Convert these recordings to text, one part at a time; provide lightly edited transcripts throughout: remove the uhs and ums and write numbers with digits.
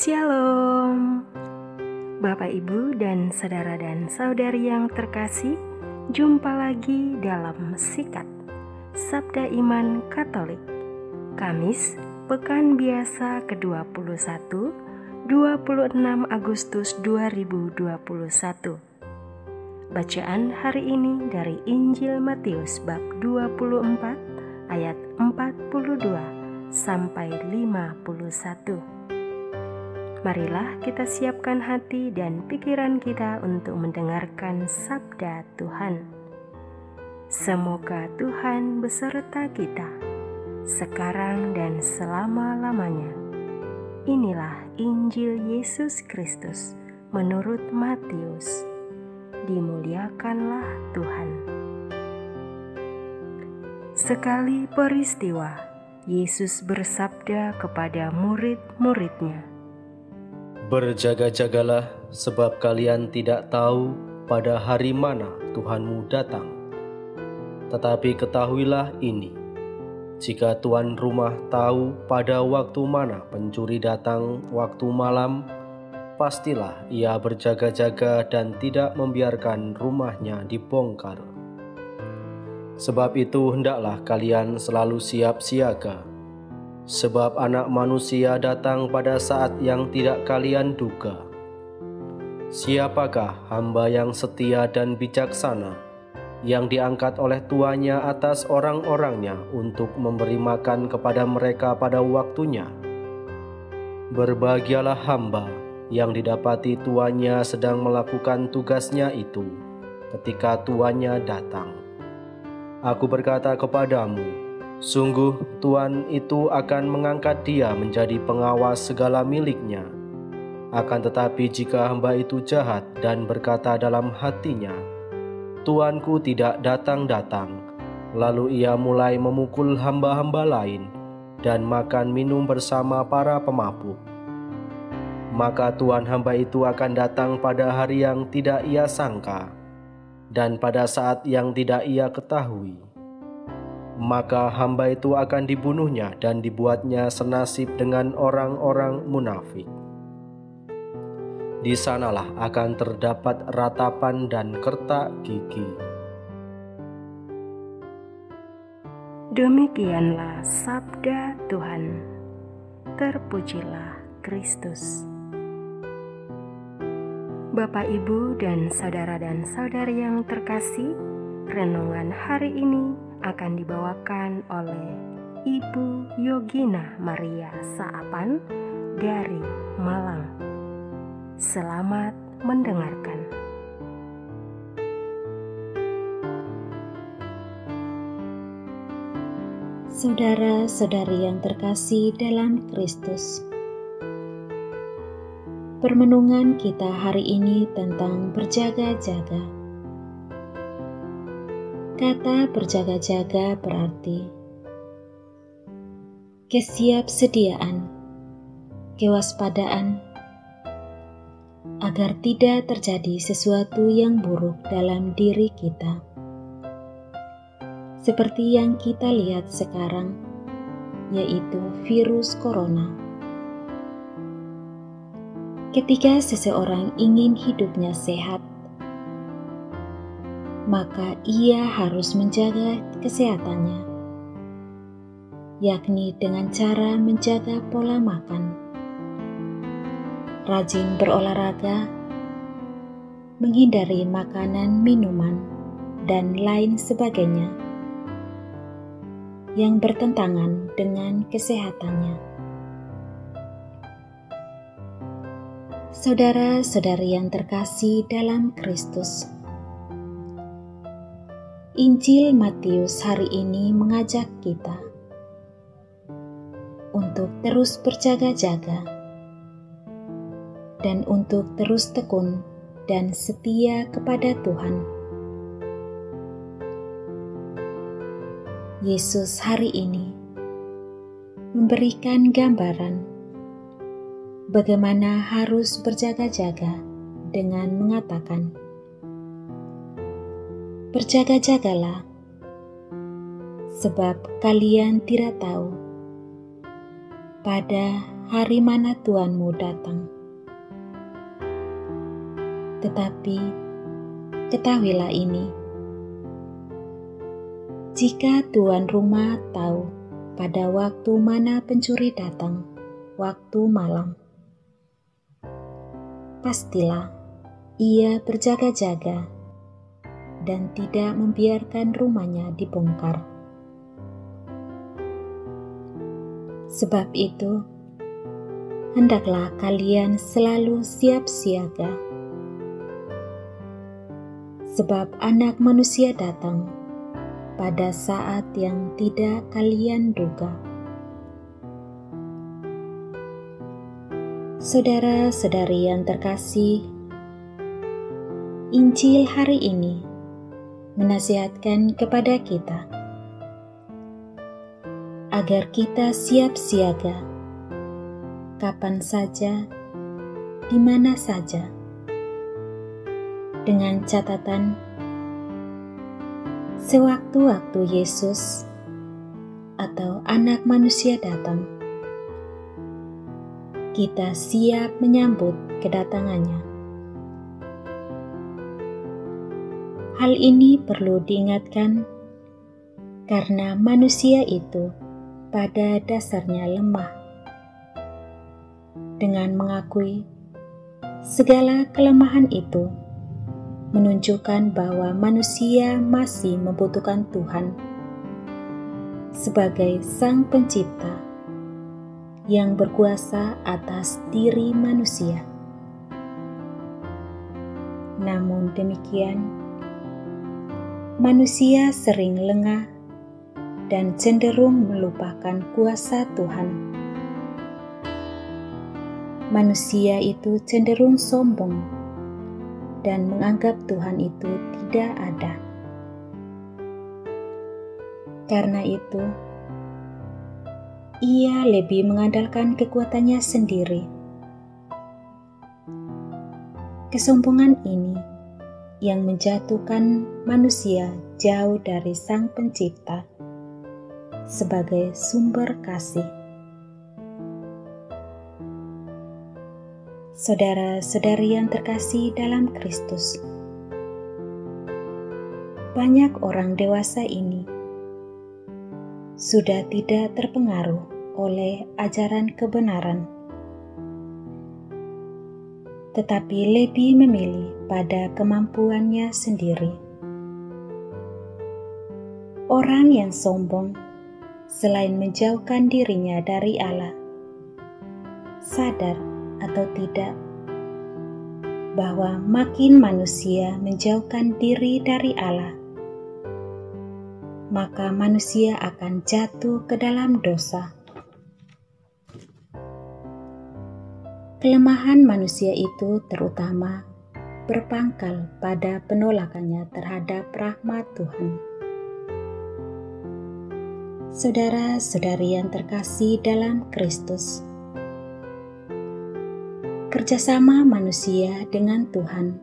Shalom, Bapak Ibu dan saudara dan saudari yang terkasih. Jumpa lagi dalam Sikat Sabda Iman Katolik Kamis, Pekan Biasa ke-21, 26 Agustus 2021. Bacaan hari ini dari Injil Matius bab 24 ayat 42 sampai 51. Marilah kita siapkan hati dan pikiran kita untuk mendengarkan sabda Tuhan. Semoga Tuhan beserta kita, sekarang dan selama-lamanya. Inilah Injil Yesus Kristus menurut Matius. Dimuliakanlah Tuhan. Sekali peristiwa, Yesus bersabda kepada murid-muridnya, "Berjaga-jagalah, sebab kalian tidak tahu pada hari mana Tuhanmu datang. Tetapi ketahuilah ini, jika tuan rumah tahu pada waktu mana pencuri datang waktu malam, pastilah ia berjaga-jaga dan tidak membiarkan rumahnya dibongkar. Sebab itu hendaklah kalian selalu siap siaga, sebab Anak Manusia datang pada saat yang tidak kalian duga. Siapakah hamba yang setia dan bijaksana, yang diangkat oleh tuannya atas orang-orangnya untuk memberi makan kepada mereka pada waktunya? Berbahagialah hamba yang didapati tuannya sedang melakukan tugasnya itu ketika tuannya datang. Aku berkata kepadamu, sungguh Tuan itu akan mengangkat dia menjadi pengawas segala miliknya. Akan tetapi jika hamba itu jahat dan berkata dalam hatinya, Tuanku tidak datang-datang, lalu ia mulai memukul hamba-hamba lain dan makan minum bersama para pemabuk, maka Tuan hamba itu akan datang pada hari yang tidak ia sangka dan pada saat yang tidak ia ketahui. Maka hamba itu akan dibunuhnya dan dibuatnya senasib dengan orang-orang munafik. Di sanalah akan terdapat ratapan dan kertak gigi." Demikianlah sabda Tuhan. Terpujilah Kristus. Bapak, Ibu, dan saudara dan saudari yang terkasih, renungan hari ini akan dibawakan oleh Ibu Yogina Maria Saapan dari Malang. Selamat mendengarkan. Saudara-saudari yang terkasih dalam Kristus, permenungan kita hari ini tentang berjaga-jaga. Kata berjaga-jaga berarti kesiapsediaan, kewaspadaan, agar tidak terjadi sesuatu yang buruk dalam diri kita. Seperti yang kita lihat sekarang, yaitu virus corona. Ketika seseorang ingin hidupnya sehat, maka ia harus menjaga kesehatannya, yakni dengan cara menjaga pola makan, rajin berolahraga, menghindari makanan, minuman, dan lain sebagainya yang bertentangan dengan kesehatannya. Saudara-saudari yang terkasih dalam Kristus, Injil Matius hari ini mengajak kita untuk terus berjaga-jaga dan untuk terus tekun dan setia kepada Tuhan. Yesus hari ini memberikan gambaran bagaimana harus berjaga-jaga dengan mengatakan, "Berjaga-jagalah, sebab kalian tidak tahu pada hari mana Tuanmu datang. Tetapi ketahuilah ini, jika tuan rumah tahu pada waktu mana pencuri datang, waktu malam, pastilah ia berjaga-jaga dan tidak membiarkan rumahnya dibongkar. Sebab itu, hendaklah kalian selalu siap siaga, sebab Anak Manusia datang pada saat yang tidak kalian duga. Saudara-saudari yang terkasih, Injil hari ini menasihatkan kepada kita agar kita siap siaga kapan saja, di mana saja, dengan catatan sewaktu-waktu Yesus atau Anak Manusia datang, kita siap menyambut kedatangannya. Hal ini perlu diingatkan karena manusia itu pada dasarnya lemah. Dengan mengakui segala kelemahan itu, menunjukkan bahwa manusia masih membutuhkan Tuhan sebagai Sang Pencipta yang berkuasa atas diri manusia. Namun demikian, manusia sering lengah dan cenderung melupakan kuasa Tuhan. Manusia itu cenderung sombong dan menganggap Tuhan itu tidak ada. Karena itu, ia lebih mengandalkan kekuatannya sendiri. Kesombongan ini yang menjatuhkan manusia jauh dari Sang Pencipta sebagai sumber kasih. Saudara-saudari yang terkasih dalam Kristus, banyak orang dewasa ini sudah tidak terpengaruh oleh ajaran kebenaran, tetapi lebih memilih pada kemampuannya sendiri. Orang yang sombong, selain menjauhkan dirinya dari Allah, sadar atau tidak bahwa makin manusia menjauhkan diri dari Allah, maka manusia akan jatuh ke dalam dosa. Kelemahan manusia itu terutama berpangkal pada penolakannya terhadap rahmat Tuhan. Saudara-saudari yang terkasih dalam Kristus, kerjasama manusia dengan Tuhan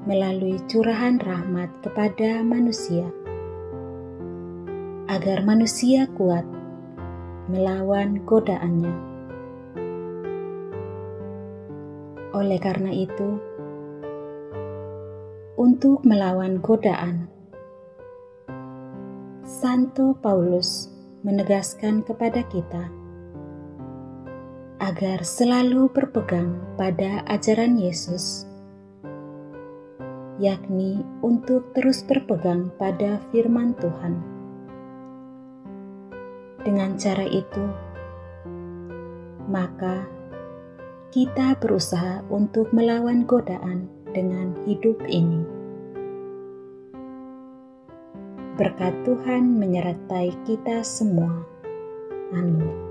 melalui curahan rahmat kepada manusia, agar manusia kuat melawan godaannya. Oleh karena itu, untuk melawan godaan, Santo Paulus menegaskan kepada kita agar selalu berpegang pada ajaran Yesus, yakni untuk terus berpegang pada firman Tuhan. Dengan cara itu, maka kita berusaha untuk melawan godaan dengan hidup ini. Berkat Tuhan menyertai kita semua. Amin.